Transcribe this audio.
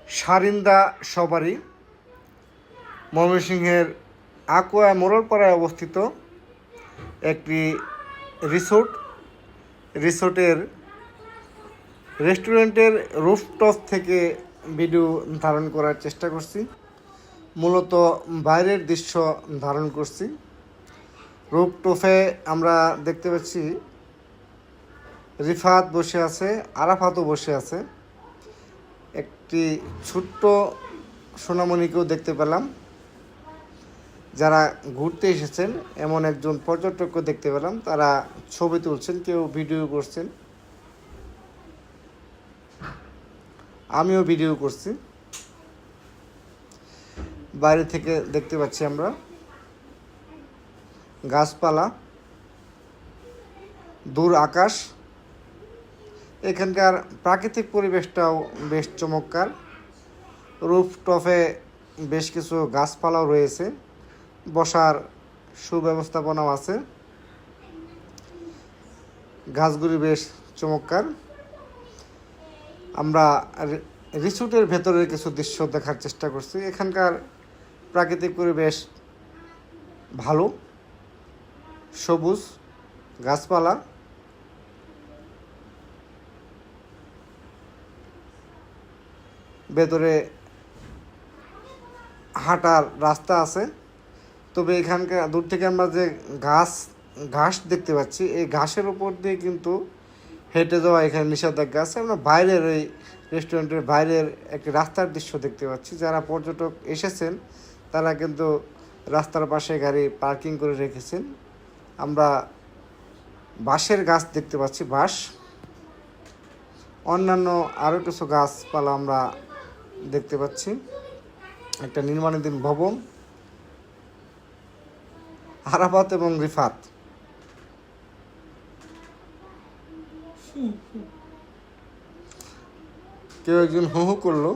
সারিন্দা সবারই ময়মনসিংহের আকুয়া মোড়লপাড়ায় অবস্থিত একটি রিসোর্টের রেস্টুরেন্টের রুফটপ থেকে ভিডিও ধারণ করার চেষ্টা করছি। মূলত বাইরের দৃশ্য ধারণ করছি। রুফটপে আমরা দেখতে পাচ্ছি রিফাত বসে আছে, আরাফাতও বসে আছে। একটি ছোট্ট সোনামণিকেও দেখতে পেলাম। যারা ঘুরতে এসেছেন এমন একজন পর্যটককে দেখতে পেলাম, তারা ছবি তুলছেন, কেউ ভিডিও করছেন, আমিও ভিডিও করছি। বাইরে থেকে দেখতে পাচ্ছি আমরা গাছপালা, দূর আকাশ। এখানকার প্রাকৃতিক পরিবেশটাও বেশ চমৎকার। রুফটপে বেশ কিছু গাছপালাও রয়েছে, বসার সুব্যবস্থাপনাও আছে। গাছগুলি বেশ চমৎকার। আমরা রিসোর্টের ভেতরের কিছু দৃশ্য দেখার চেষ্টা করছি। এখানকার প্রাকৃতিক পরিবেশ ভালো, সবুজ গাছপালা। ভেতরে হাঁটার রাস্তা আছে, তবে এখানকার দূর থেকে আমরা যে ঘাস দেখতে পাচ্ছি, এই ঘাসের উপর দিয়ে কিন্তু হেঁটে যাওয়া এখানে নিষেধাজ্ঞা আছে। আমরা বাইরের এই রেস্টুরেন্টের বাইরের একটি রাস্তার দৃশ্য দেখতে পাচ্ছি। যারা পর্যটক এসেছেন তারা কিন্তু রাস্তার পাশে গাড়ি পার্কিং করে রেখেছেন। আমরা বাঁশের গাছ দেখতে পাচ্ছি, বাঁশ, অন্যান্য আরও কিছু গাছপালা আমরা দেখতে পাচ্ছি। একটা নির্মাণাধীন ভবন। আরাফাত এবং রিফাত কেউ একজন হু হু করলো।